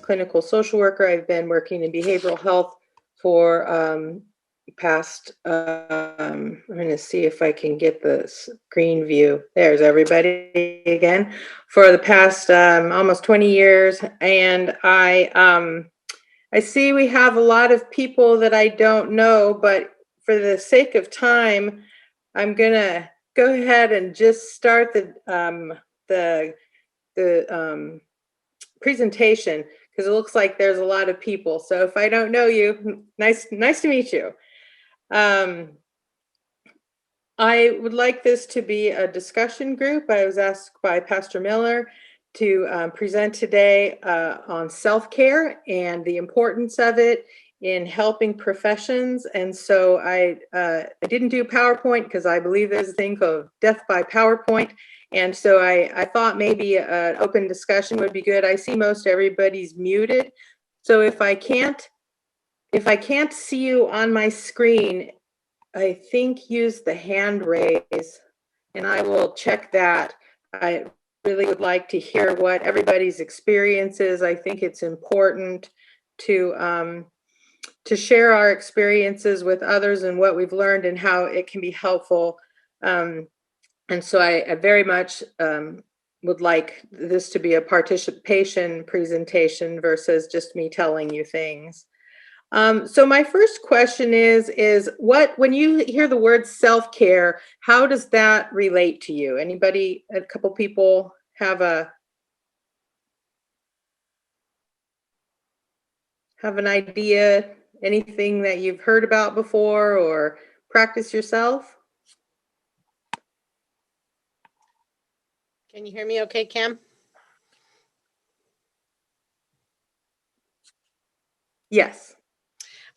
clinical social worker. I've been working in behavioral health for past, I'm going to see if I can get the screen view. There's everybody again. For the past almost 20 years. And I see we have a lot of people that I don't know, but for the sake of time, I'm going to go ahead and just start the presentation, because it looks like there's a lot of people. So if I don't know you, nice to meet you. I would like this to be a discussion group. I was asked by Pastor Miller to present today on self-care and the importance of it in helping professions. And so I didn't do PowerPoint because I believe there's a thing called death by PowerPoint. And so I thought maybe an open discussion would be good. I see most everybody's muted. So if I can't see you on my screen, I think use the hand raise, and I will check that. I really would like to hear what everybody's experience is. I think it's important to share our experiences with others and what we've learned and how it can be helpful. And so I very much would like this to be a participation presentation versus just me telling you things. So my first question is when you hear the word self-care, how does that relate to you? Anybody, a couple people have an idea, anything that you've heard about before or practice yourself? Can you hear me okay, Kam? Yes.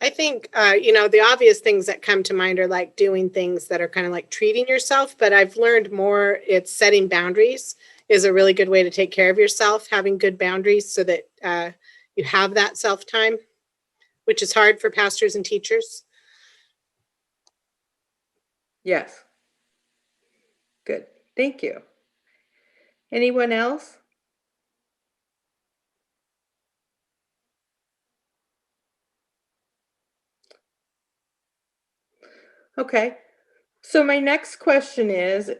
I think, the obvious things that come to mind are like doing things that are kind of like treating yourself, but I've learned more it's setting boundaries is a really good way to take care of yourself, having good boundaries so that you have that self-time, which is hard for pastors and teachers. Yes. Good. Thank you. Anyone else? Okay. So my next question is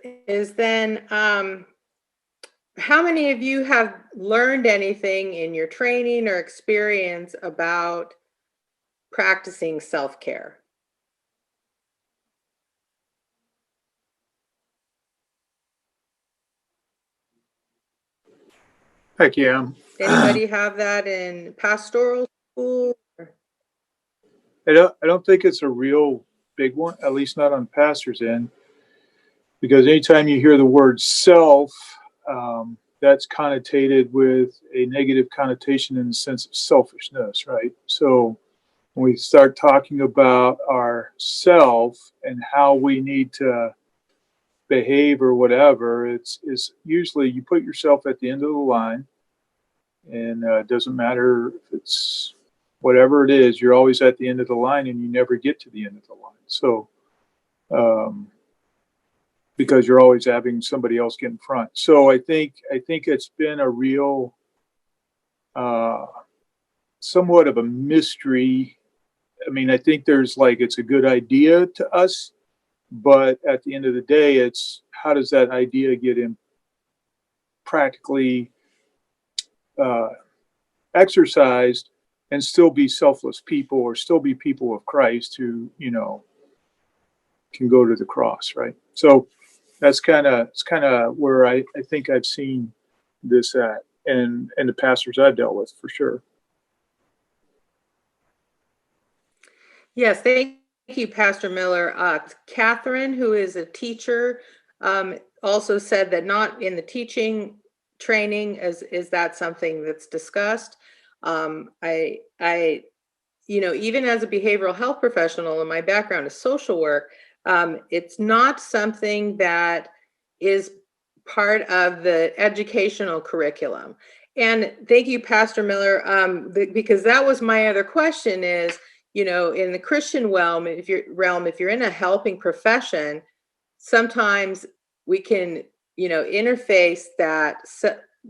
then, how many of you have learned anything in your training or experience about practicing self-care? Heck yeah. Anybody have that in pastoral school? I don't think it's a real big one, at least not on pastor's end, because anytime you hear the word self, that's connotated with a negative connotation in the sense of selfishness, right? So when we start talking about our self and how we need to behave or whatever, it's usually you put yourself at the end of the line, and it doesn't matter if it's whatever it is, you're always at the end of the line and you never get to the end of the line. So, because you're always having somebody else get in front. So I think it's been a real, somewhat of a mystery. I mean, I think there's it's a good idea to us, but at the end of the day, it's how does that idea get in practically exercised and still be selfless people or still be people of Christ who, can go to the cross, right? So it's kind of where I think I've seen this at and the pastors I've dealt with for sure. Yes, thank you, Pastor Miller. Catherine, who is a teacher, also said that not in the teaching training is that something that's discussed. I even as a behavioral health professional, and my background is social work, it's not something that is part of the educational curriculum. And thank you, Pastor Miller, because that was my other question is, in the Christian realm, if you're in a helping profession, sometimes we can, interface that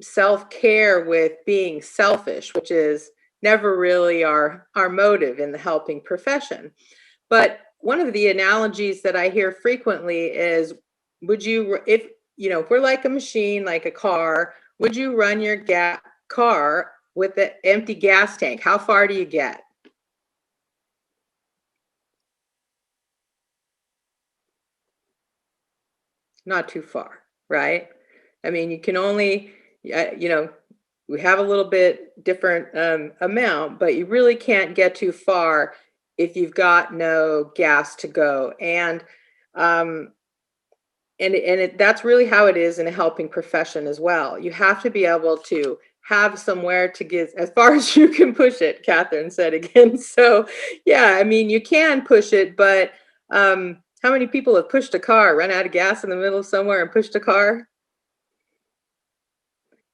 self-care with being selfish, which is never really our motive in the helping profession. But one of the analogies that I hear frequently is, would you, if if we're like a machine, like a car, would you run your car with an empty gas tank? How far do you get? Not too far, right? I mean, you can only, we have a little bit different amount, but you really can't get too far if you've got no gas to go. That's really how it is in a helping profession as well. You have to be able to have somewhere to get as far as you can push it, Catherine said again. So yeah, I mean, you can push it, but how many people have pushed a car, run out of gas in the middle of somewhere and pushed a car?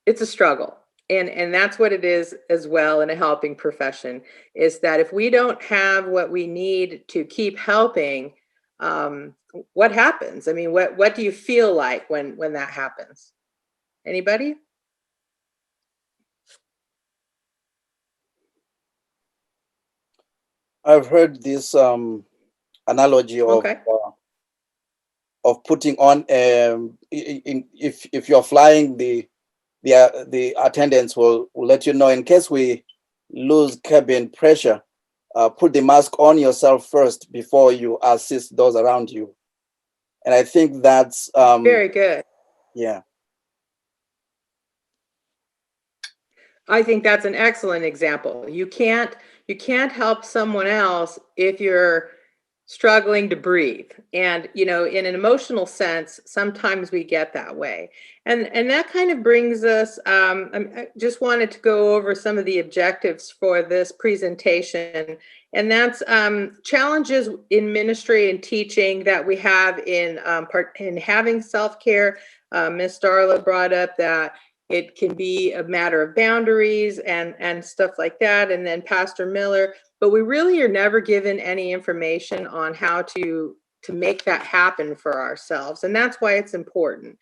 It's a struggle. And that's what it is as well in a helping profession, is that if we don't have what we need to keep helping, what happens? I mean, what do you feel like when that happens? Anybody? I've heard this analogy of Okay. Putting on if you're flying, the attendants will let you know, in case we lose cabin pressure, put the mask on yourself first before you assist those around you. And I think that's very good. Yeah. I think that's an excellent example. You can't help someone else if you're struggling to breathe. And, in an emotional sense, sometimes we get that way. And that kind of brings us, I just wanted to go over some of the objectives for this presentation. And that's challenges in ministry and teaching that we have in having self-care. Ms. Darla brought up that it can be a matter of boundaries and stuff like that. And then Pastor Miller, but we really are never given any information on how to make that happen for ourselves. And that's why it's important.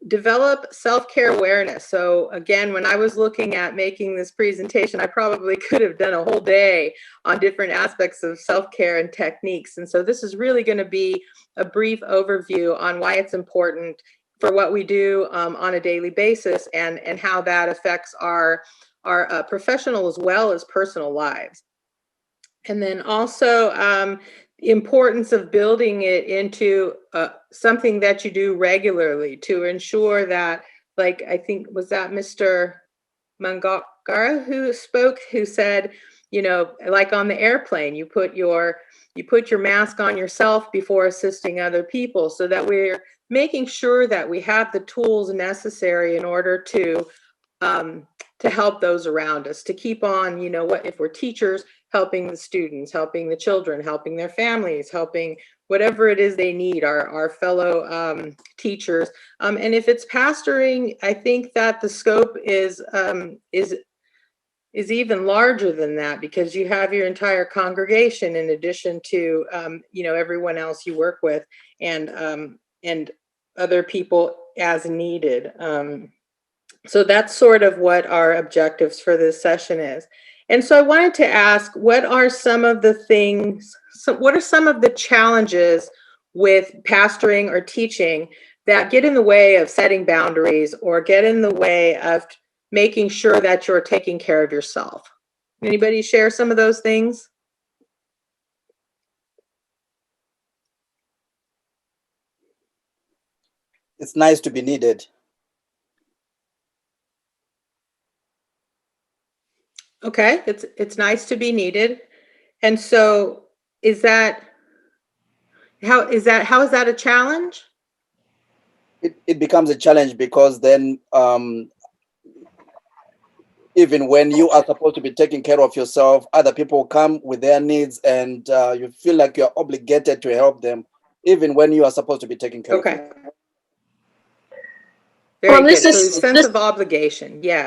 Develop self-care awareness. So again, when I was looking at making this presentation, I probably could have done a whole day on different aspects of self-care and techniques. And so this is really going to be a brief overview on why it's important for what we do on a daily basis and how that affects our professional as well as personal lives. And then also the importance of building it into something that you do regularly to ensure that, like, I think, was that Mr. Mangara who spoke, who said, like on the airplane, you put your mask on yourself before assisting other people, so that we're making sure that we have the tools necessary in order to help those around us, to keep on, if we're teachers, helping the students, helping the children, helping their families, helping whatever it is they need, our fellow teachers. And if it's pastoring, I think that the scope is even larger than that, because you have your entire congregation in addition to everyone else you work with and other people as needed. So that's sort of what our objectives for this session is. And so I wanted to ask, what are some of the challenges with pastoring or teaching that get in the way of setting boundaries or get in the way of making sure that you're taking care of yourself? Anybody share some of those things? It's nice to be needed. Okay, it's nice to be needed. And so how is that a challenge? It becomes a challenge because then even when you are supposed to be taking care of yourself, other people come with their needs and you feel like you're obligated to help them, even when you are supposed to be taking care of yourself. Very good. So sense of obligation. Yeah.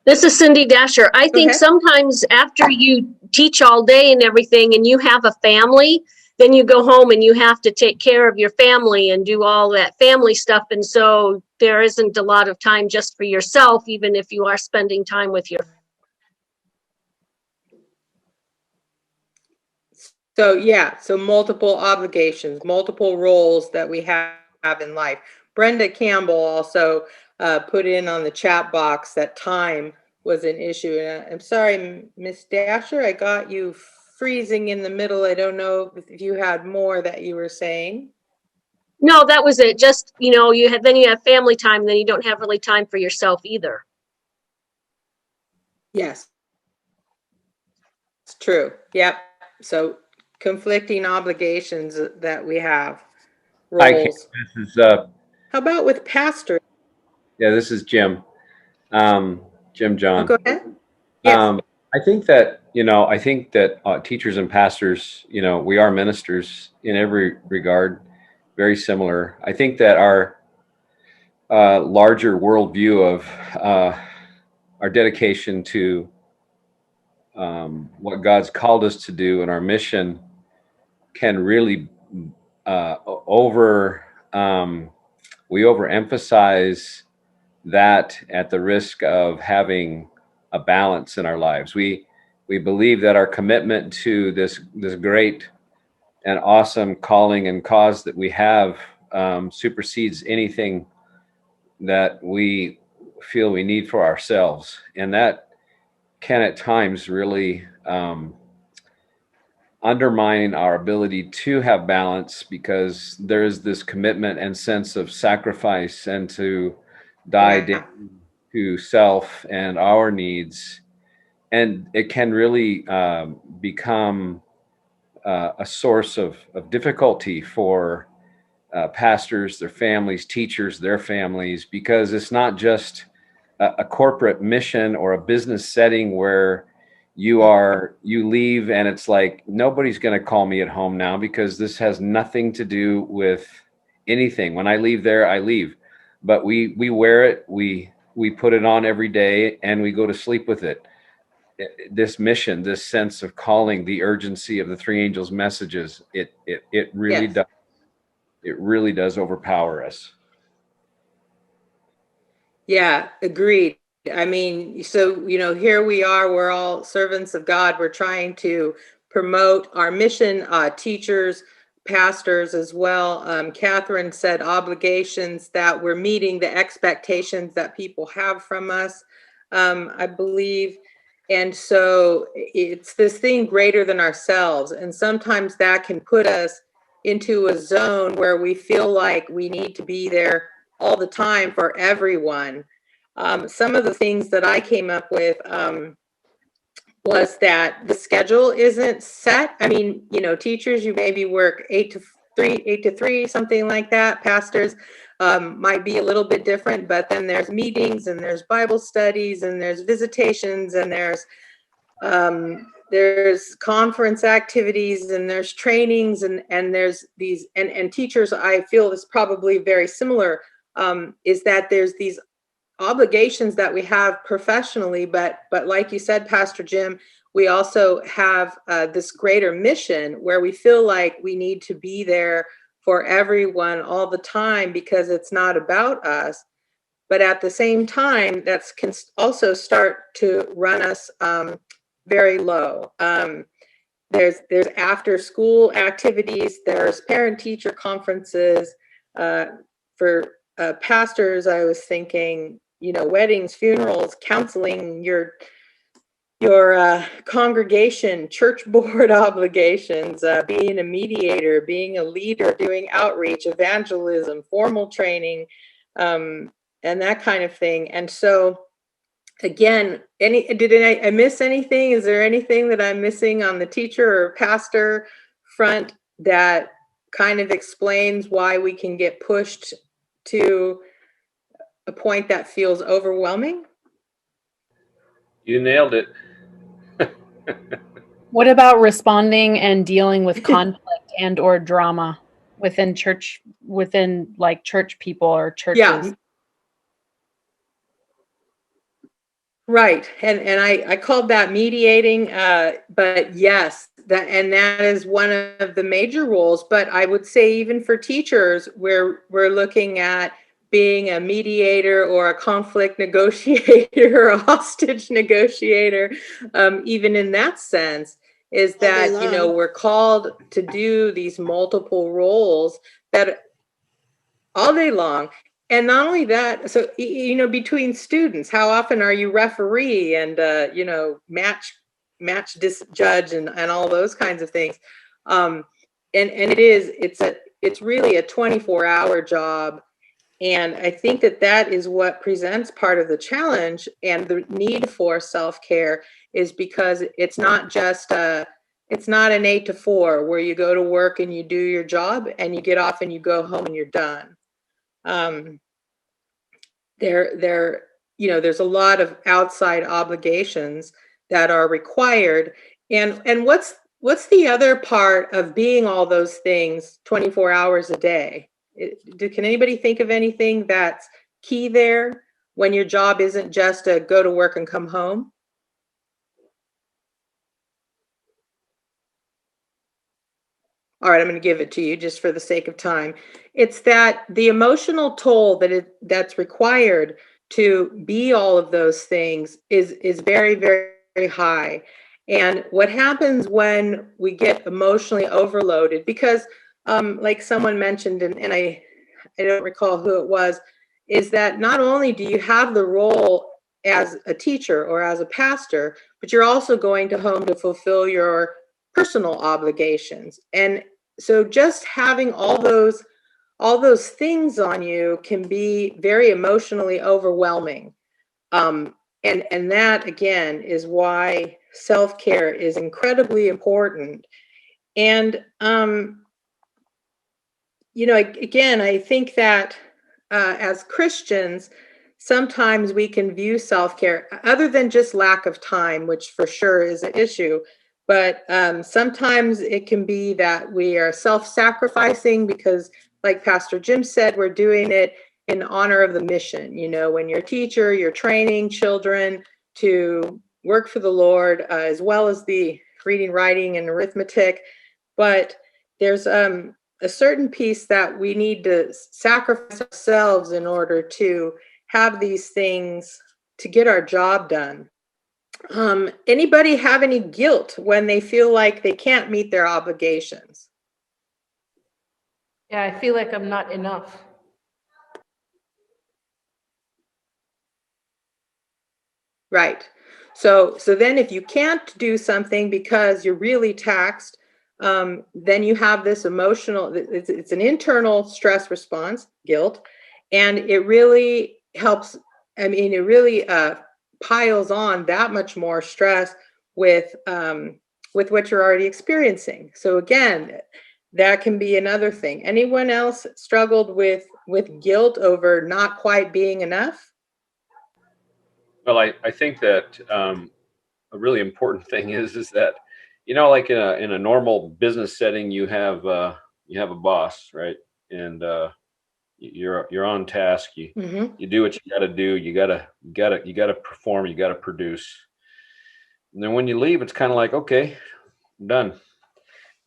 This is Cindy Dasher. I think sometimes after you teach all day and everything and you have a family, then you go home and you have to take care of your family and do all that family stuff. And so there isn't a lot of time just for yourself, even if you are spending time with your. So yeah, so multiple obligations, multiple roles that we have in life. Brenda Campbell also put in on the chat box that time was an issue. And I'm sorry, Miss Dasher, I got you freezing in the middle. I don't know if you had more that you were saying. No, that was it. Just, then you have family time, then you don't have really time for yourself either. Yes. It's true. Yep. So conflicting obligations that we have, roles. This is How about with pastor? yeah, this is Jim. Jim Oh, John. go ahead. Yes. I think that teachers and pastors, we are ministers in every regard, very similar. I think that our larger worldview of our dedication to what God's called us to do and our mission can really we overemphasize that at the risk of having a balance in our lives. We believe that our commitment to this great and awesome calling and cause that we have supersedes anything that we feel we need for ourselves, and that can at times really undermine our ability to have balance, because there is this commitment and sense of sacrifice and to die down to self and our needs. And it can really become a source of difficulty for pastors, their families, teachers, their families, because it's not just a corporate mission or a business setting where you leave and it's like, nobody's going to call me at home now because this has nothing to do with anything. When I leave there, I leave, but we wear it, we put it on every day, and we go to sleep with it. This mission, this sense of calling, the urgency of the three angels' messages, it really Yes. does. It really does overpower us. Yeah, agreed. I mean, so, here we are, we're all servants of God. We're trying to promote our mission, teachers, pastors as well. Catherine said obligations, that we're meeting the expectations that people have from us, I believe. And so it's this thing greater than ourselves. And sometimes that can put us into a zone where we feel like we need to be there all the time for everyone. Some of the things that I came up with was that the schedule isn't set. I mean, teachers, you maybe work 8 to 3, something like that. Pastors might be a little bit different, but then there's meetings and there's Bible studies and there's visitations and there's conference activities and there's trainings and there's these, and teachers, I feel is probably very similar, is that there's these obligations that we have professionally, but like you said, Pastor Jim, we also have this greater mission where we feel like we need to be there for everyone all the time because it's not about us. But at the same time, that's can also start to run us very low. There's after school activities, there's parent teacher conferences. For pastors, I was thinking, weddings, funerals, counseling, your congregation, church board obligations, being a mediator, being a leader, doing outreach, evangelism, formal training, and that kind of thing. And so again, did I miss anything? Is there anything that I'm missing on the teacher or pastor front that kind of explains why we can get pushed to a point that feels overwhelming? You nailed it. What about responding and dealing with conflict and or drama within church people or churches? Yeah. Right. And I called that mediating, but yes, that is one of the major roles. But I would say even for teachers, we're looking at being a mediator or a conflict negotiator or a hostage negotiator, even in that sense, is All day that, long. we're called to do these multiple roles that all day long. And not only that, so, between students, how often are you referee and, match judge and all those kinds of things. And it's really a 24-hour job. And I think that is what presents part of the challenge and the need for self-care, is because it's not just it's not an 8 to 4 where you go to work and you do your job and you get off and you go home and you're done. There's a lot of outside obligations that are required. And what's the other part of being all those things 24 hours a day? Can anybody think of anything that's key there when your job isn't just to go to work and come home? All right, I'm going to give it to you just for the sake of time. It's that the emotional toll that's required to be all of those things is very, very, very high. And what happens when we get emotionally overloaded, because like someone mentioned, and I don't recall who it was, is that not only do you have the role as a teacher or as a pastor, but you're also going to home to fulfill your personal obligations. And so just having all those things on you can be very emotionally overwhelming. And that, again, is why self-care is incredibly important. And, again, I think that as Christians, sometimes we can view self-care, other than just lack of time, which for sure is an issue, but sometimes it can be that we are self-sacrificing because, like Pastor Jim said, we're doing it in honor of the mission. When you're a teacher, you're training children to work for the Lord, as well as the reading, writing, and arithmetic. But there's a certain piece that we need to sacrifice ourselves in order to have these things to get our job done. Anybody have any guilt when they feel like they can't meet their obligations? Yeah, I feel like I'm not enough. Right. So then if you can't do something because you're really taxed, then you have this emotional, it's an internal stress response, guilt, and it really helps. I mean, it really piles on that much more stress with what you're already experiencing. So again, that can be another thing. Anyone else struggled with guilt over not quite being enough? Well, I think that a really important thing is that, like in a normal business setting, you have a boss, right? And you're on task. You do what you got to do. You gotta perform. You gotta produce. And then when you leave, it's kind of like, okay, I'm done.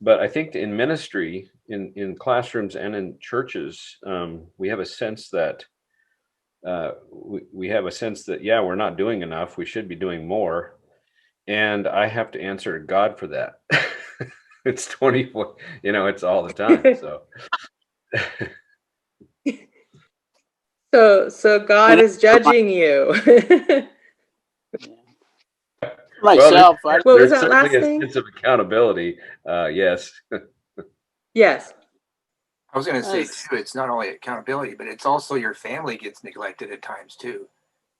But I think in ministry, in classrooms and in churches, we have a sense that yeah, we're not doing enough. We should be doing more. And I have to answer to God for that. It's 24, it's all the time. So So God is judging you. Myself, well, What was there's that last certainly a thing? sense of accountability. Yes. Yes. I was going to say too, it's not only accountability, but it's also your family gets neglected at times too,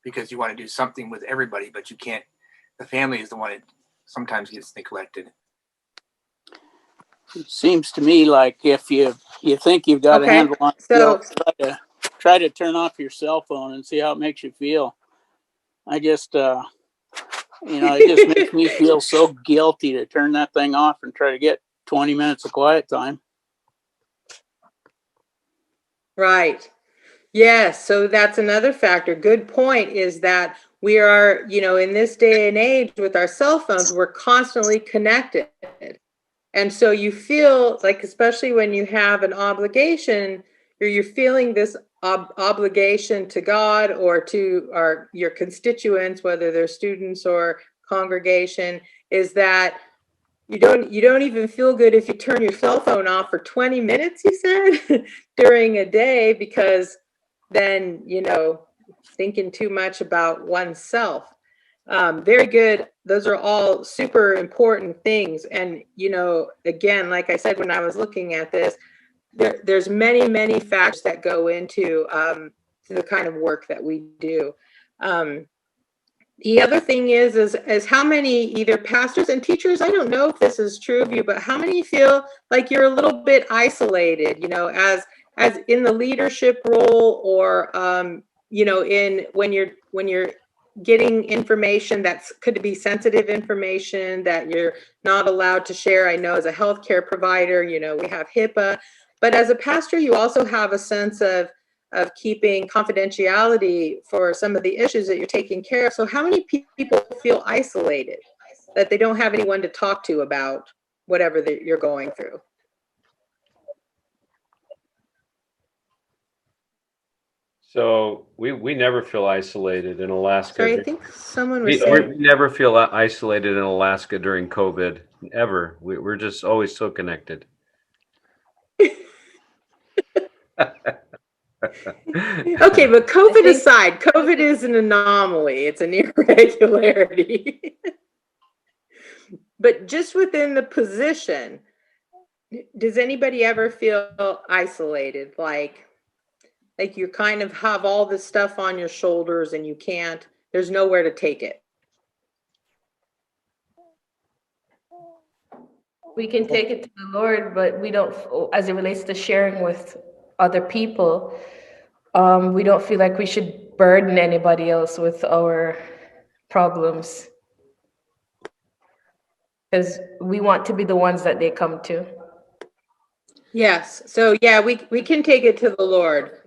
because you want to do something with everybody, but you can't. The family is the one that sometimes gets neglected. it seems to me like if you think you've got a Okay. handle on So guilt, try to turn off your cell phone and see how it makes you feel. I just, it just makes me feel so guilty to turn that thing off and try to get 20 minutes of quiet time. right. Yes. So that's another factor. Good point is that we are, in this day and age with our cell phones, we're constantly connected. And so you feel like, especially when you have an obligation, you're feeling this obligation to God or to your constituents, whether they're students or congregation, is that you don't even feel good if you turn your cell phone off for 20 minutes, you said, during a day, because then, thinking too much about oneself. Very good. Those are all super important things. And, again, like I said, when I was looking at this, there's many, many factors that go into the kind of work that we do. The other thing is how many either pastors and teachers, I don't know if this is true of you, but how many feel like you're a little bit isolated, as in the leadership role, or when you're getting information that's could be sensitive information that you're not allowed to share. I know as a healthcare provider, we have HIPAA, but as a pastor, you also have a sense of keeping confidentiality for some of the issues that you're taking care of. So how many people feel isolated, that they don't have anyone to talk to about whatever that you're going through? So we never feel isolated in Alaska. Sorry, I think someone was We saying. never feel isolated in Alaska during COVID, ever. We're just always so connected. Okay, but COVID aside, COVID is an anomaly. It's an irregularity. But just within the position, does anybody ever feel isolated? Like you kind of have all this stuff on your shoulders and there's nowhere to take it. We can take it to the Lord, but we don't, as it relates to sharing with other people, we don't feel like we should burden anybody else with our problems, because we want to be the ones that they come to. Yes. So yeah, we can take it to the Lord.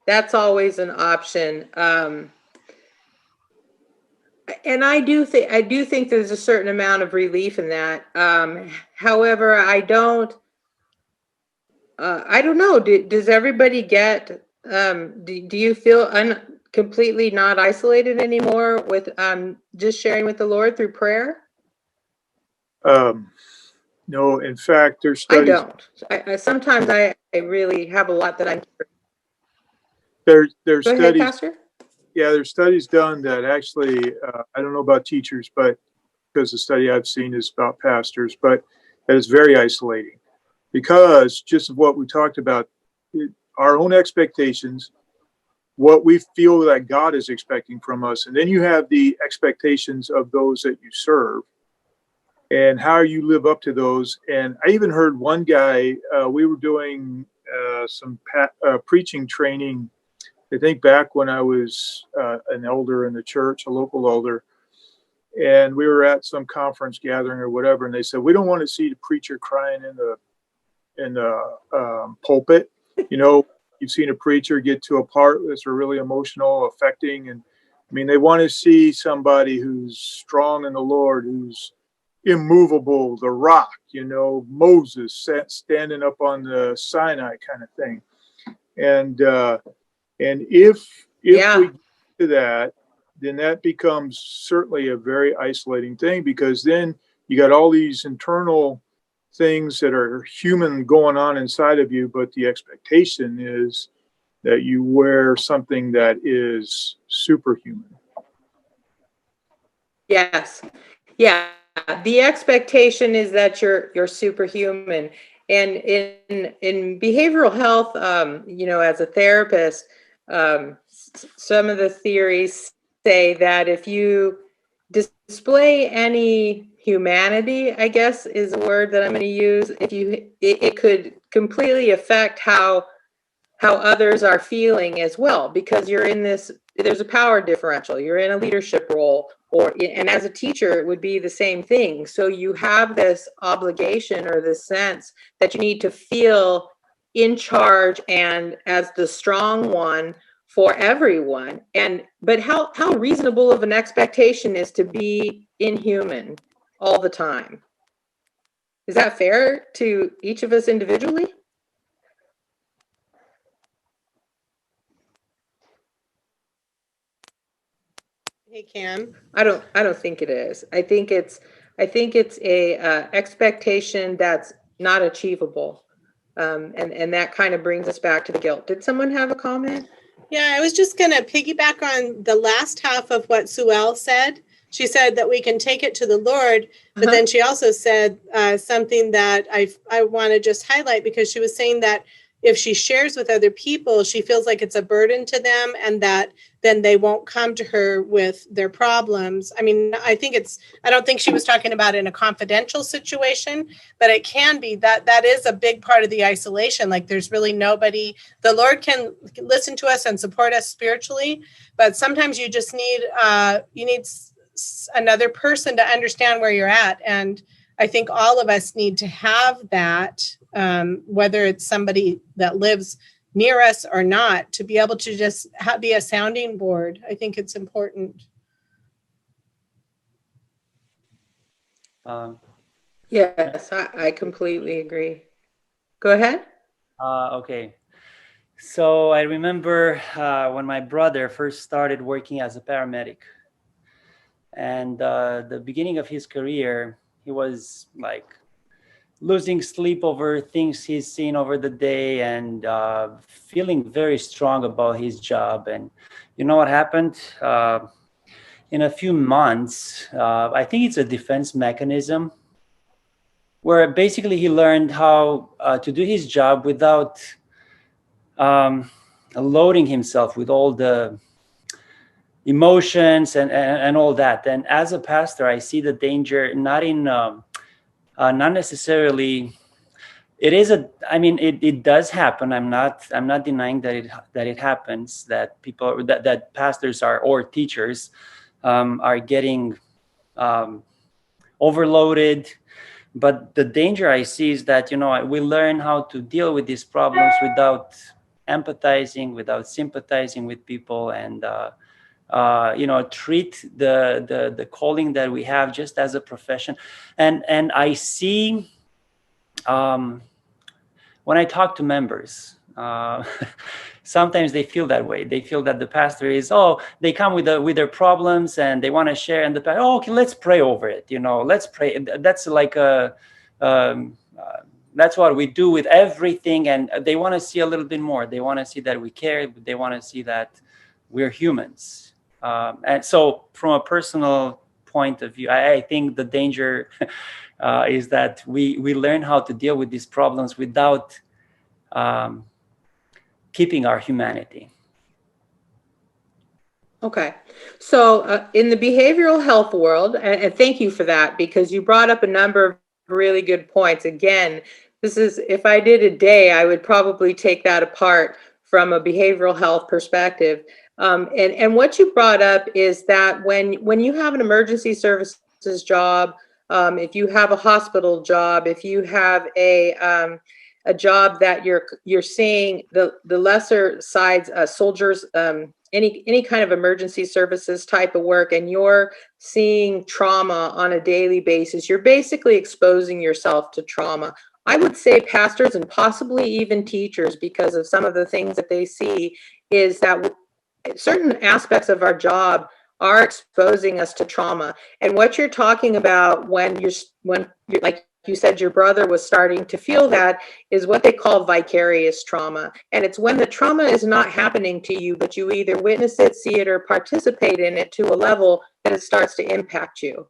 That's always an option. And I do think there's a certain amount of relief in that. However, I don't know. Does everybody get? Do you feel completely not isolated anymore with just sharing with the Lord through prayer? No, in fact, there's I studies. don't. Sometimes I really have a lot that I'm. There's Go studies. ahead, Pastor. Yeah, there's studies done that actually, I don't know about teachers, but because the study I've seen is about pastors, but that is very isolating, because just what we talked about, our own expectations, what we feel that God is expecting from us, and then you have the expectations of those that you serve, and how you live up to those. And I even heard one guy, we were doing some preaching training, I think back when I was an elder in the church, a local elder, and we were at some conference gathering or whatever, and they said, we don't want to see the preacher crying in the pulpit. You've seen a preacher get to a part that's really emotional, affecting, and I mean, they want to see somebody who's strong in the Lord, who's immovable, the rock, Moses standing up on the Sinai kind of thing. And if we get to that, then that becomes certainly a very isolating thing, because then you got all these internal things that are human going on inside of you, but the expectation is that you wear something that is superhuman. Yes. Yeah. The expectation is that you're superhuman. And in behavioral health, as a therapist, some of the theories say that if you display any humanity, I guess is a word that I'm going to use, it could completely affect how others are feeling as well, because there's a power differential. You're in a leadership role, and as a teacher, it would be the same thing. So you have this obligation or this sense that you need to feel in charge and as the strong one for everyone. But how reasonable of an expectation is to be inhuman all the time? Is that fair to each of us individually? Hey, Cam. I don't think it is. I think it's a expectation that's not achievable. And that kind of brings us back to the guilt. Did someone have a comment? Yeah, I was just going to piggyback on the last half of what Sue said. She said that we can take it to the Lord, but then she also said something that I want to just highlight, because she was saying that if she shares with other people, she feels like it's a burden to them, and that then they won't come to her with their problems. I mean, I don't think she was talking about in a confidential situation, but it can be that is a big part of the isolation. Like, there's really nobody. The Lord can listen to us and support us spiritually, but sometimes you just need another person to understand where you're at. And I think all of us need to have that, whether it's somebody that lives near us or not, to be able to just be a sounding board. I think it's important. Yes, I completely agree. Go ahead. Okay. So I remember when my brother first started working as a paramedic, and the beginning of his career, he was like losing sleep over things he's seen over the day, and feeling very strong about his job. And you know what happened? In a few months, I think it's a defense mechanism, where basically he learned how to do his job without loading himself with all the emotions and all that. And as a pastor, I see the danger not necessarily. It does happen. I'm not denying that it happens, that people that pastors or teachers are getting overloaded. But the danger I see is that, we learn how to deal with these problems without empathizing, without sympathizing with people, and treat the calling that we have just as a profession. And I see, when I talk to members, sometimes they feel that way. They feel that the pastor they come with their problems and they want to share, and the pastor, okay, let's pray over it. Let's pray. That's like that's what we do with everything. And they want to see a little bit more. They want to see that we care. They want to see that we're humans. And so from a personal point of view, I think the danger is that we learn how to deal with these problems without keeping our humanity. Okay. So in the behavioral health world, and thank you for that, because you brought up a number of really good points. Again, if I did a day, I would probably take that apart from a behavioral health perspective. And what you brought up is that when you have an emergency services job, if you have a hospital job, if you have a job that you're seeing the lesser sides, soldiers, any kind of emergency services type of work, and you're seeing trauma on a daily basis, you're basically exposing yourself to trauma. I would say pastors and possibly even teachers, because of some of the things that they see, is that certain aspects of our job are exposing us to trauma. And what you're talking about when you're like you said, your brother was starting to feel that, is what they call vicarious trauma. And it's when the trauma is not happening to you, but you either witness it, see it, or participate in it to a level that it starts to impact you.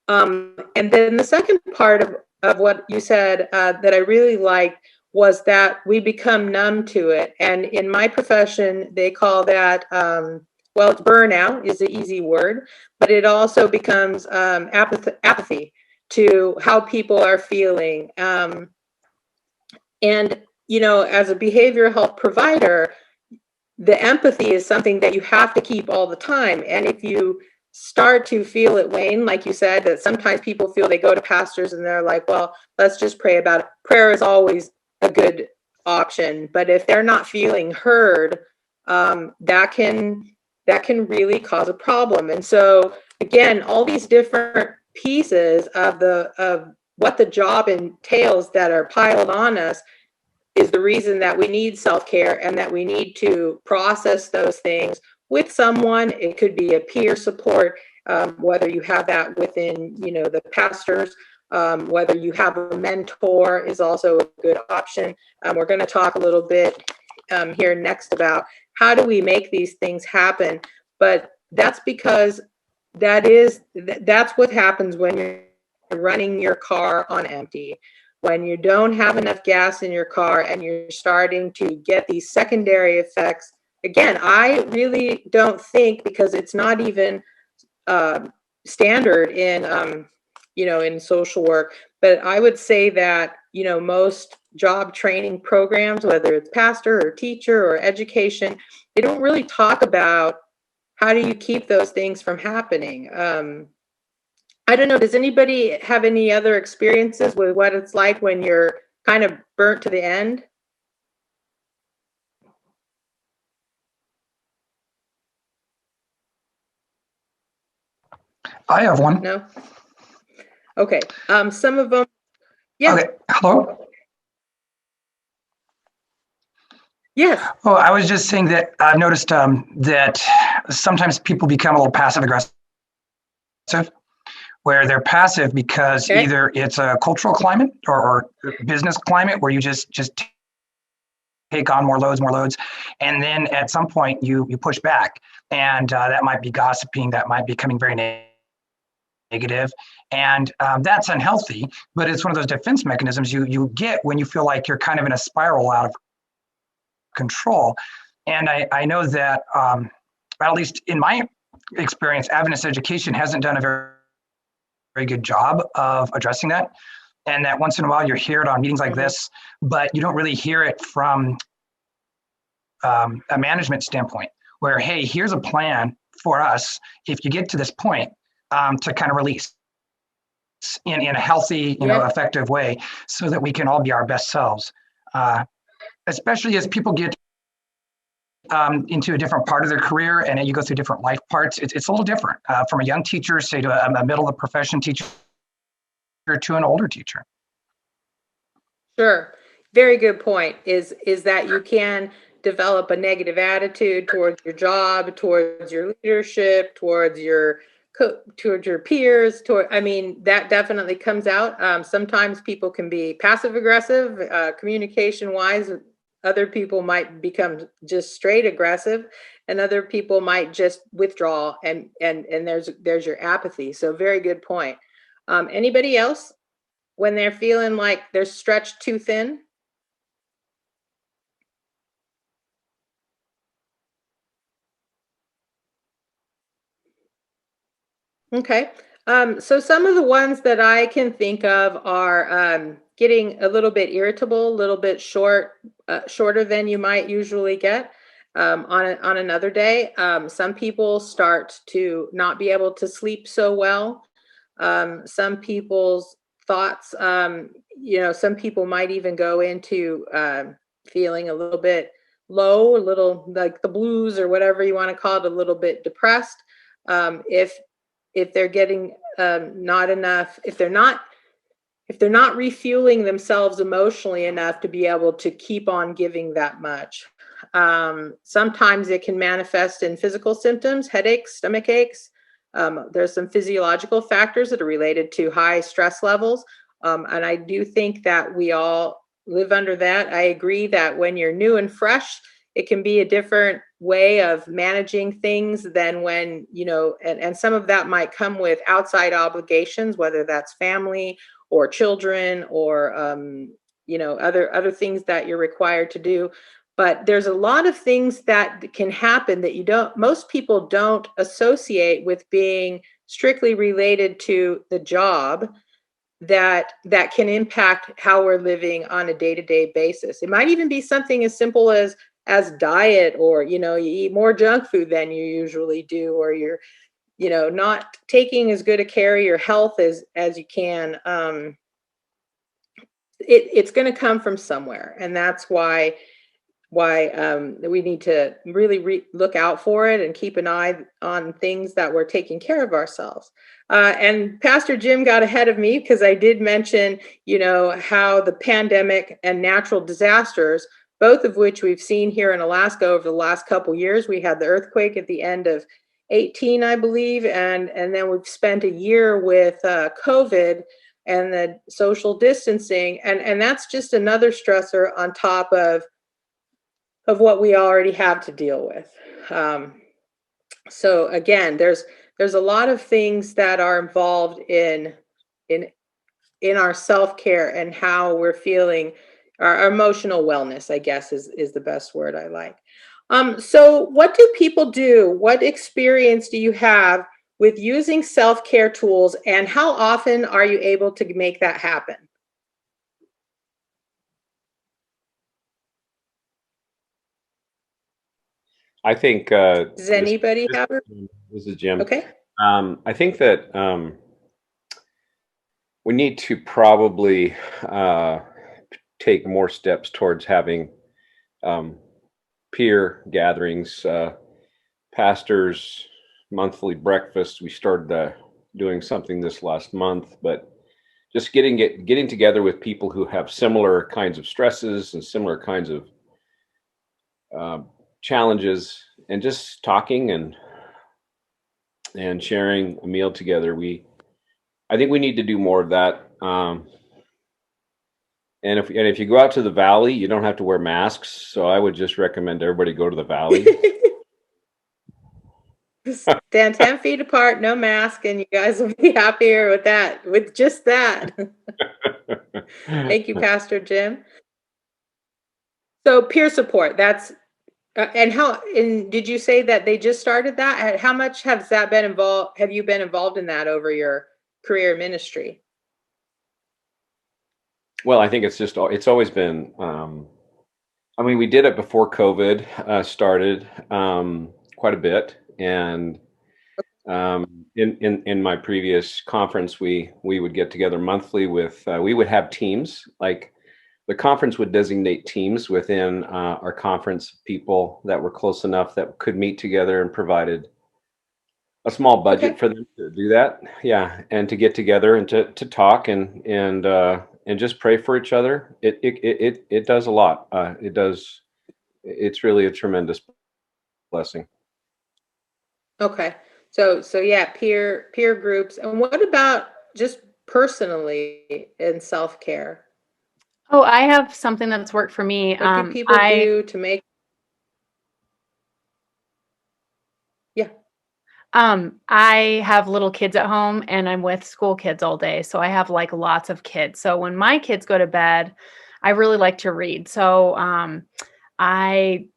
And then the second part of what you said that I really liked was that we become numb to it. And in my profession, they call that, it's burnout is the easy word, but it also becomes apathy to how people are feeling. And, as a behavioral health provider, the empathy is something that you have to keep all the time. And if you start to feel it wane, like you said, that sometimes people feel they go to pastors and they're like, well, let's just pray about it. Prayer is always a good option. But if they're not feeling heard, that can really cause a problem. And so again, all these different pieces of what the job entails that are piled on us is the reason that we need self-care, and that we need to process those things, with someone. It could be a peer support, whether you have that within, the pastors, whether you have a mentor is also a good option. We're going to talk a little bit here next about how do we make these things happen. But that's because that's what happens when you're running your car on empty, when you don't have enough gas in your car and you're starting to get these secondary effects. Again, I really don't think, because it's not even standard in social work, but I would say that, most job training programs, whether it's pastor or teacher or education, they don't really talk about how do you keep those things from happening. I don't know. Does anybody have any other experiences with what it's like when you're kind of burnt to the end? I have one. No? Okay. Some of them, yeah. Okay. Hello? Yes. Oh, I was just saying that I've noticed that sometimes people become a little passive aggressive, where they're passive because either it's a cultural climate or business climate where you just take on more loads, and then at some point you push back, and that might be gossiping, that might be becoming very negative, and that's unhealthy. But it's one of those defense mechanisms you get when you feel like you're kind of in a spiral out of control. And I know that at least in my experience, Adventist education hasn't done a very good job of addressing that. And that once in a while you hear it on meetings like this, but you don't really hear it from a management standpoint where, hey, here's a plan for us if you get to this point to kind of release in a healthy, effective way so that we can all be our best selves. Especially as people get into a different part of their career and you go through different life parts, it's a little different from a young teacher, say, to a middle of the profession teacher, to an older teacher. Sure. Very good point is that you can develop a negative attitude towards your job, towards your leadership, towards your peers, that definitely comes out. Sometimes people can be passive aggressive, communication wise. Other people might become just straight aggressive, and other people might just withdraw, and there's your apathy. So very good point. Anybody else when they're feeling like they're stretched too thin? Okay. So some of the ones that I can think of are getting a little bit irritable, a little bit shorter than you might usually get on another day. Some people start to not be able to sleep so well. Some people's thoughts, some people might even go into feeling a little bit low, a little like the blues or whatever you want to call it, a little bit depressed. If they're getting not enough, if they're not refueling themselves emotionally enough to be able to keep on giving that much. Sometimes it can manifest in physical symptoms, headaches, stomach aches. There's some physiological factors that are related to high stress levels. And I do think that we all live under that. I agree that when you're new and fresh, it can be a different way of managing things than when, and some of that might come with outside obligations, whether that's family or children or, other things that you're required to do. But there's a lot of things that can happen that most people don't associate with being strictly related to the job that can impact how we're living on a day-to-day basis. It might even be something as simple as diet, or, you eat more junk food than you usually do, or you're, not taking as good a care of your health as you can. It's going to come from somewhere. And that's why we need to really look out for it and keep an eye on things that we're taking care of ourselves. And Pastor Jim got ahead of me because I did mention, how the pandemic and natural disasters both of which we've seen here in Alaska over the last couple years. We had the earthquake at the end of 18, I believe, and then we've spent a year with COVID and the social distancing, and that's just another stressor on top of what we already have to deal with. So again, there's a lot of things that are involved in our self-care and how we're feeling. Our emotional wellness, I guess, is the best word I like. So what do people do? What experience do you have with using self-care tools, and how often are you able to make that happen? I think Does anybody have it? This is Jim. Okay. I think that we need to probably take more steps towards having peer gatherings, pastors' monthly breakfast. We started doing something this last month, but just getting together with people who have similar kinds of stresses and similar kinds of challenges, and just talking and sharing a meal together. I think we need to do more of that. And if you go out to the valley, you don't have to wear masks. So I would just recommend everybody go to the valley. Stand 10 feet apart, no mask, and you guys will be happier with that, with just that. Thank you, Pastor Jim. So peer support, that's, and did you say that they just started that? How much has that been involved? Have you been involved in that over your career ministry? Well, I think it's always been, I mean, we did it before COVID started quite a bit. And in my previous conference, we would get together monthly with, we would have teams. Like the conference would designate teams within our conference, people that were close enough that could meet together, and provided a small budget for them to do that. Yeah, and to get together and to talk and just pray for each other. It does a lot. It's really a tremendous blessing. Okay. So yeah, peer groups. And what about just personally in self-care? Oh, I have something that's worked for me. What do people do to make? Yeah. I have little kids at home, and I'm with school kids all day. So I have like lots of kids. So when my kids go to bed, I really like to read. So I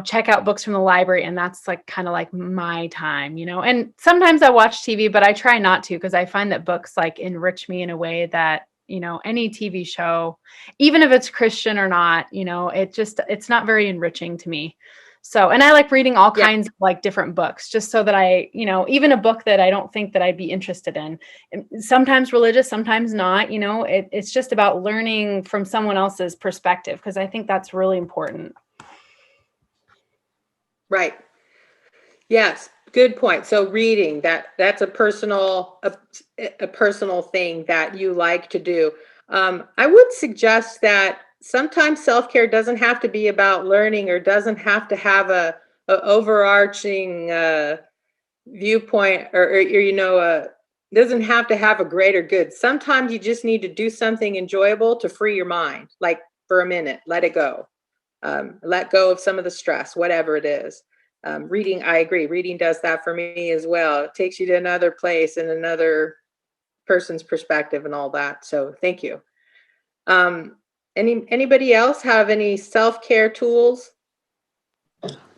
check out books from the library, and that's like kind of like my time, and sometimes I watch TV, but I try not to, because I find that books like enrich me in a way that, any TV show, even if it's Christian or not, it's not very enriching to me. So, and I like reading all kinds of like different books, just so that I, even a book that I don't think that I'd be interested in, sometimes religious, sometimes not, it's just about learning from someone else's perspective, because I think that's really important. Right. Yes. Good point. So reading, that's a personal thing that you like to do. I would suggest that sometimes self-care doesn't have to be about learning, or doesn't have to have a overarching viewpoint, or doesn't have to have a greater good. Sometimes you just need to do something enjoyable to free your mind, like for a minute, let it go. Let go of some of the stress, whatever it is. Reading, I agree. Reading does that for me as well. It takes you to another place and another person's perspective and all that. So thank you. Anybody else have any self-care tools?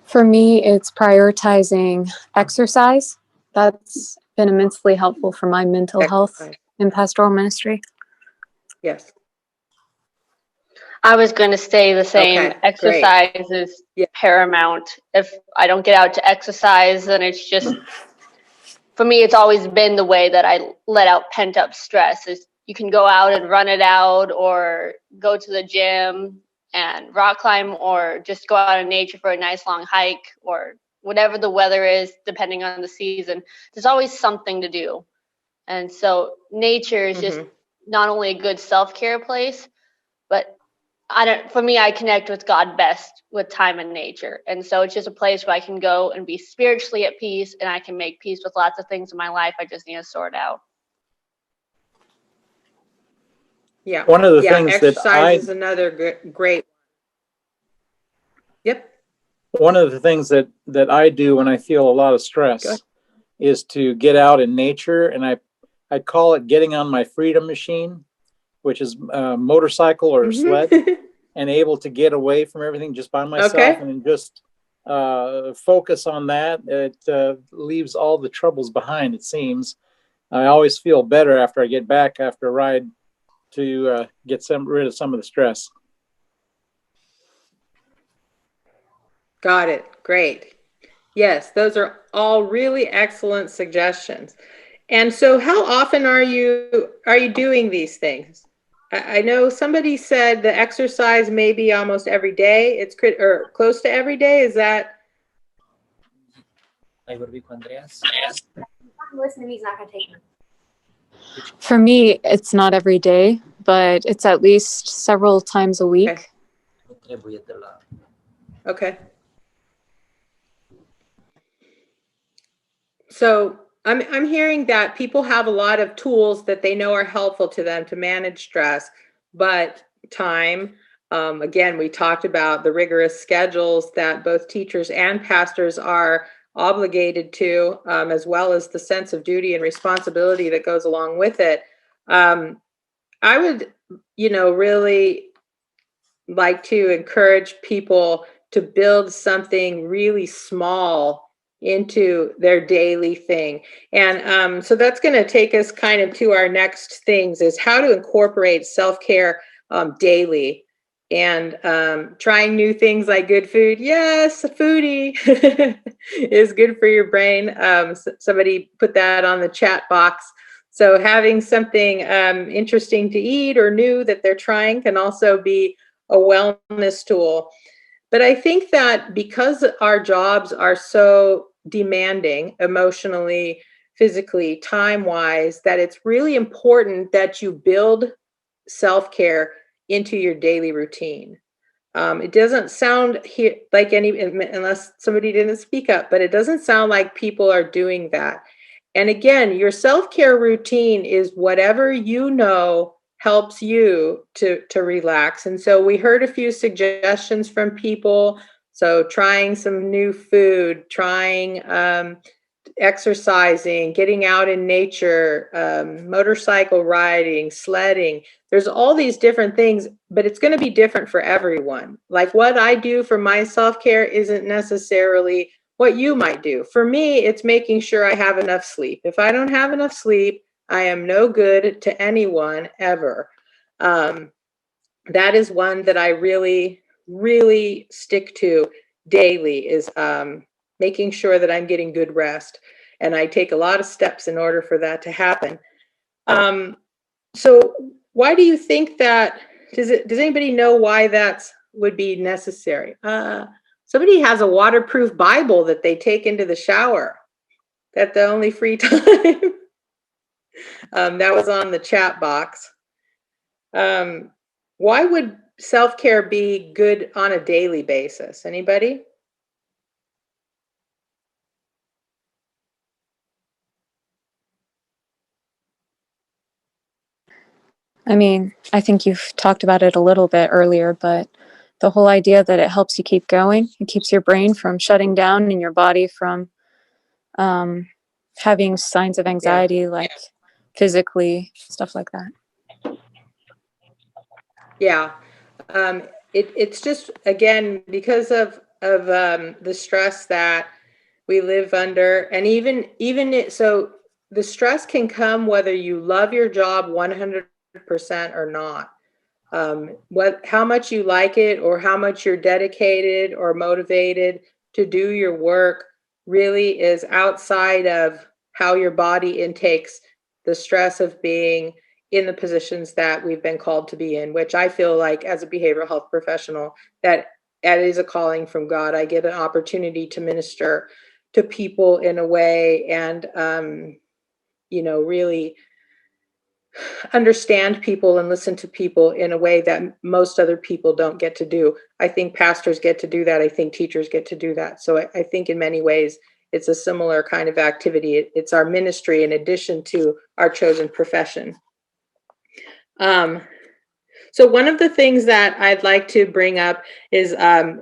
For me, it's prioritizing exercise. That's been immensely helpful for my mental health in pastoral ministry. Yes. I was going to say the same. Okay, Exercise is paramount. If I don't get out to exercise, then it's just, for me, it's always been the way that I let out pent up stress. Is you can go out and run it out, or go to the gym and rock climb, or just go out in nature for a nice long hike, or whatever the weather is, depending on the season. There's always something to do. And so nature is just not only a good self-care place, but for me, I connect with God best with time and nature. And so it's just a place where I can go and be spiritually at peace, and I can make peace with lots of things in my life I just need to sort out. Yeah. One of the Yeah. things Exercise is another great. Yep. One of the things that I do when I feel a lot of stress is to get out in nature, and I call it getting on my freedom machine, which is a motorcycle or sled, and able to get away from everything just by myself and just focus on that. It leaves all the troubles behind, it seems. I always feel better after I get back after a ride to get rid of some of the stress. Got it. Great. Yes, those are all really excellent suggestions. And so how often are you doing these things? I know somebody said the exercise may be almost every day. It's or close to every day. Is that? For me, it's not every day, but it's at least several times a week. Okay. So I'm hearing that people have a lot of tools that they know are helpful to them to manage stress, but time, again, we talked about the rigorous schedules that both teachers and pastors are obligated to, as well as the sense of duty and responsibility that goes along with it. I would, really like to encourage people to build something really small into their daily thing. And so that's going to take us kind of to our next things, is how to incorporate self-care daily, and trying new things like good food. Yes, a foodie is good for your brain. Somebody put that on the chat box. So having something interesting to eat or new that they're trying can also be a wellness tool. But I think that because our jobs are so demanding emotionally, physically, time-wise, that it's really important that you build self-care into your daily routine. It doesn't sound like unless somebody didn't speak up, but it doesn't sound like people are doing that. And again, your self-care routine is whatever you know helps you to relax. And so we heard a few suggestions from people. So trying some new food, trying exercising, getting out in nature, motorcycle riding, sledding. There's all these different things, but it's going to be different for everyone. Like what I do for my self-care isn't necessarily what you might do. For me, it's making sure I have enough sleep. If I don't have enough sleep, I am no good to anyone ever. That is one that I really, really stick to daily, is making sure that I'm getting good rest. And I take a lot of steps in order for that to happen. So why do you think that, does anybody know why that would be necessary? Somebody has a waterproof Bible that they take into the shower. That's the only free time. That was on the chat box. Why would self-care be good on a daily basis? Anybody? I mean, I think you've talked about it a little bit earlier, but the whole idea that it helps you keep going, it keeps your brain from shutting down and your body from having signs of anxiety, like physically, stuff like that. Yeah. It's just, again, because of the stress that we live under, and so the stress can come whether you love your job 100% or not. How much you like it, or how much you're dedicated or motivated to do your work, really is outside of how your body intakes the stress of being in the positions that we've been called to be in, which I feel like as a behavioral health professional, that is a calling from God. I get an opportunity to minister to people in a way, and really understand people and listen to people in a way that most other people don't get to do. I think pastors get to do that. I think teachers get to do that. So I think in many ways, it's a similar kind of activity. It's our ministry in addition to our chosen profession. So one of the things that I'd like to bring up is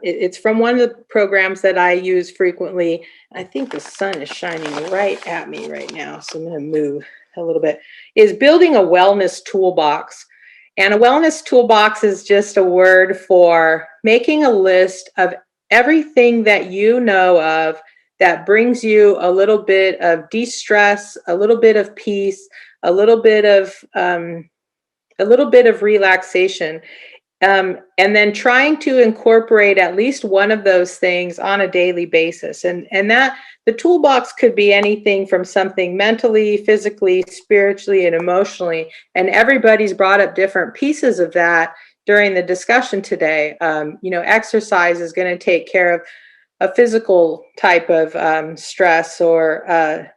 it's from one of the programs that I use frequently. I think the sun is shining right at me right now, so I'm going to move a little bit, is building a wellness toolbox. And a wellness toolbox is just a word for making a list of everything that you know of that brings you a little bit of de-stress, a little bit of peace, a little bit of relaxation, and then trying to incorporate at least one of those things on a daily basis. And that the toolbox could be anything from something mentally, physically, spiritually, and emotionally. And everybody's brought up different pieces of that during the discussion today. Exercise is going to take care of a physical type of stress, or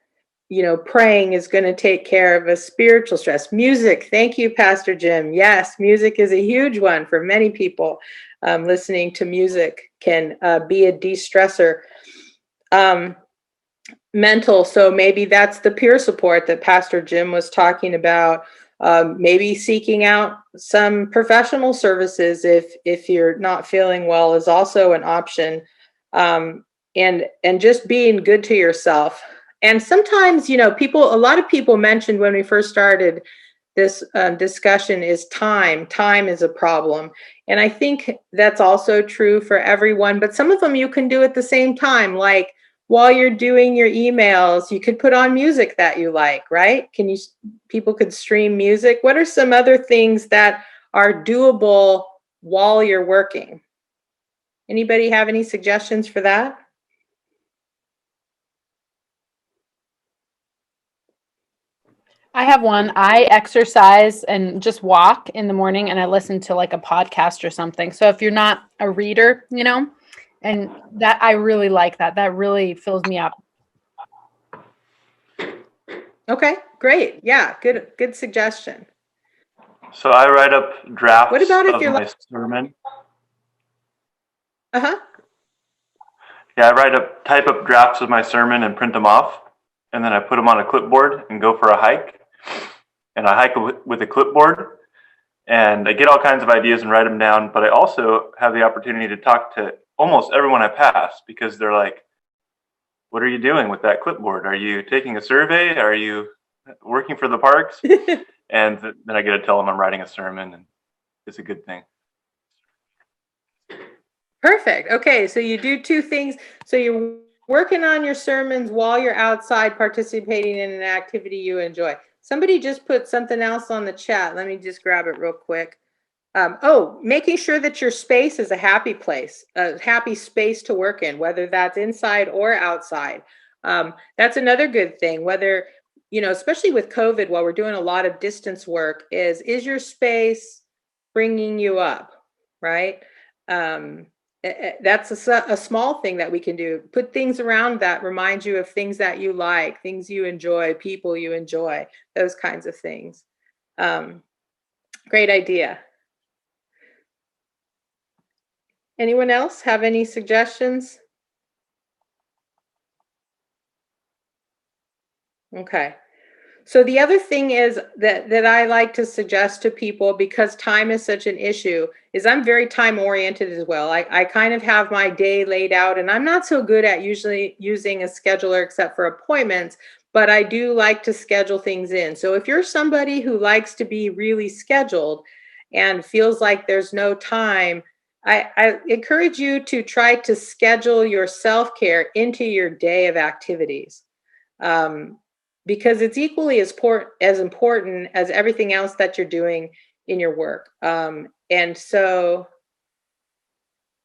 praying is going to take care of a spiritual stress. Music, thank you, Pastor Jim. Yes, music is a huge one for many people. Listening to music can be a de-stressor. Mental, so maybe that's the peer support that Pastor Jim was talking about. Maybe seeking out some professional services if you're not feeling well is also an option. And just being good to yourself. And sometimes, a lot of people mentioned when we first started this discussion is time. Time is a problem. And I think that's also true for everyone, but some of them you can do at the same time. Like while you're doing your emails, you could put on music that you like, right? People could stream music. What are some other things that are doable while you're working? Anybody have any suggestions for that? I have one. I exercise and just walk in the morning, and I listen to like a podcast or something. So if you're not a reader, and that I really like that. That really fills me up. Okay, great. Yeah, good suggestion. So I write up drafts What about if of you're my sermon. Uh-huh. Yeah, type up drafts of my sermon and print them off. And then I put them on a clipboard and go for a hike. And I hike with a clipboard. And I get all kinds of ideas and write them down. But I also have the opportunity to talk to almost everyone I pass, because they're like, what are you doing with that clipboard? Are you taking a survey? Are you working for the parks? And then I get to tell them I'm writing a sermon, and it's a good thing. Perfect. Okay, so you do two things. So you're working on your sermons while you're outside participating in an activity you enjoy. Somebody just put something else on the chat. Let me just grab it real quick. Making sure that your space is a happy place, a happy space to work in, whether that's inside or outside. That's another good thing, whether, especially with COVID, while we're doing a lot of distance work, is your space bringing you up, right? That's a small thing that we can do. Put things around that remind you of things that you like, things you enjoy, people you enjoy, those kinds of things. Great idea. Anyone else have any suggestions? Okay. So the other thing is that I like to suggest to people, because time is such an issue, is I'm very time oriented as well. I kind of have my day laid out, and I'm not so good at usually using a scheduler except for appointments, but I do like to schedule things in. So if you're somebody who likes to be really scheduled and feels like there's no time, I encourage you to try to schedule your self-care into your day of activities. Because it's equally as important as everything else that you're doing in your work. And so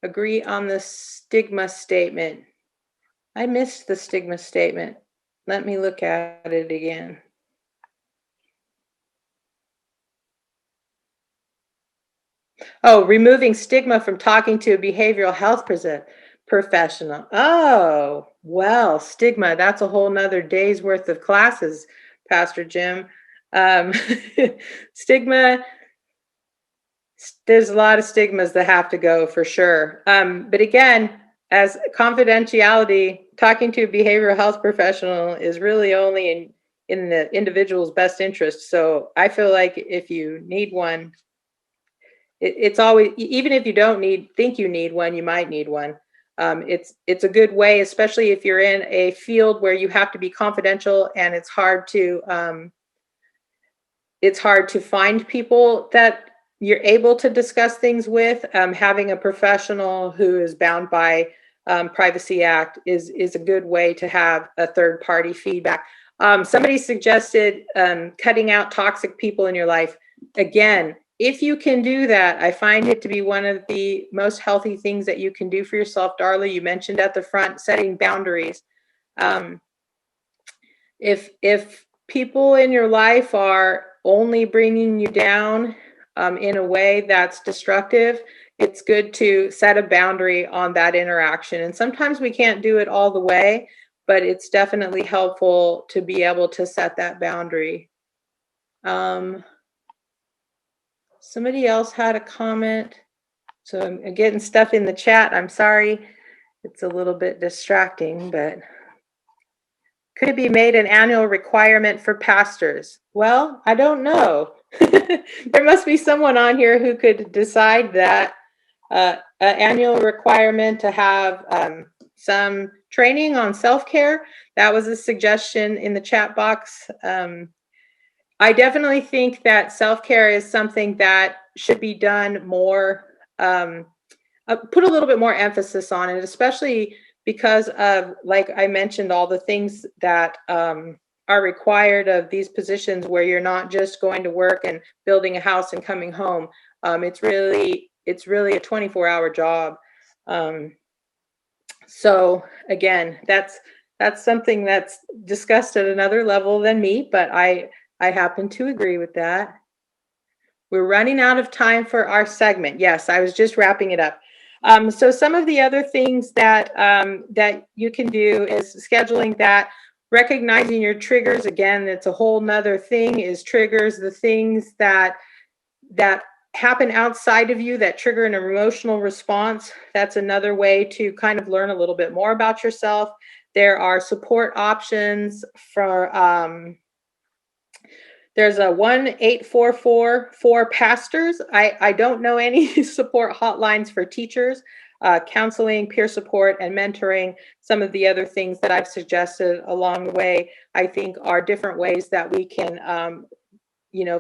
agree on the stigma statement. I missed the stigma statement. Let me look at it again. Oh, removing stigma from talking to a behavioral health professional. Oh, well, stigma, that's a whole nother day's worth of classes, Pastor Jim. Stigma, there's a lot of stigmas that have to go for sure. But again, as confidentiality, talking to a behavioral health professional is really only in the individual's best interest. So I feel like if you need one, it's always, even if you don't think you need one, you might need one. It's a good way, especially if you're in a field where you have to be confidential and it's hard to find people that you're able to discuss things with. Having a professional who is bound by Privacy Act is a good way to have a third party feedback. Somebody suggested cutting out toxic people in your life. Again, if you can do that, I find it to be one of the most healthy things that you can do for yourself. Darla, you mentioned at the front, setting boundaries. If people in your life are only bringing you down in a way that's destructive, it's good to set a boundary on that interaction. And sometimes we can't do it all the way, but it's definitely helpful to be able to set that boundary. Somebody else had a comment. So I'm getting stuff in the chat. I'm sorry. It's a little bit distracting, but could it be made an annual requirement for pastors? Well, I don't know. There must be someone on here who could decide that an annual requirement to have some training on self-care. That was a suggestion in the chat box. I definitely think that self-care is something that should be done more, put a little bit more emphasis on it, especially because of, like I mentioned, all the things that are required of these positions where you're not just going to work and building a house and coming home. It's really a 24-hour job. So again, that's something that's discussed at another level than me, but I happen to agree with that. We're running out of time for our segment. Yes, I was just wrapping it up. So some of the other things that that you can do is scheduling that, recognizing your triggers. Again, it's a whole nother thing, is triggers, the things that happen outside of you that trigger an emotional response. That's another way to kind of learn a little bit more about yourself. There are support options for there's a 1-844 for pastors. I don't know any support hotlines for teachers. Counseling, peer support, and mentoring, some of the other things that I've suggested along the way, I think are different ways that we can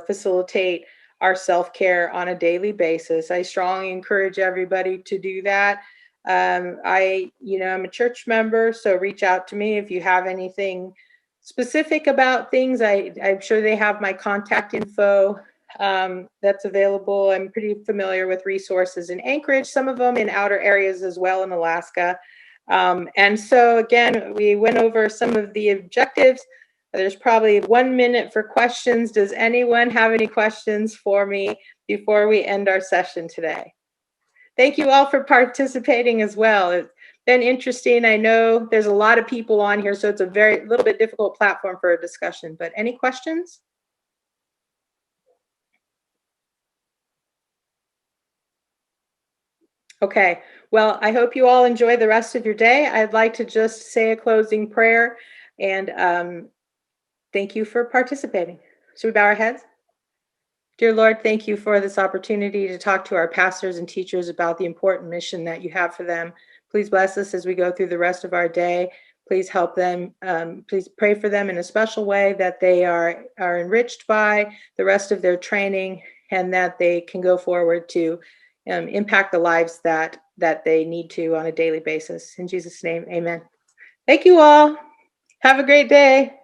facilitate our self-care on a daily basis. I strongly encourage everybody to do that. I'm a church member, so reach out to me if you have anything specific about things. I'm sure they have my contact info that's available. I'm pretty familiar with resources in Anchorage, some of them in outer areas as well in Alaska. And so again, we went over some of the objectives. There's probably 1 minute for questions. Does anyone have any questions for me before we end our session today? Thank you all for participating as well. It's been interesting. I know there's a lot of people on here, so it's a little bit difficult platform for a discussion, but any questions? Okay, well, I hope you all enjoy the rest of your day. I'd like to just say a closing prayer and thank you for participating. Should we bow our heads? Dear Lord, thank you for this opportunity to talk to our pastors and teachers about the important mission that you have for them. Please bless us as we go through the rest of our day. Please help them. Please pray for them in a special way, that they are enriched by the rest of their training and that they can go forward to impact the lives that they need to on a daily basis. In Jesus' name, amen. Thank you all. Have a great day.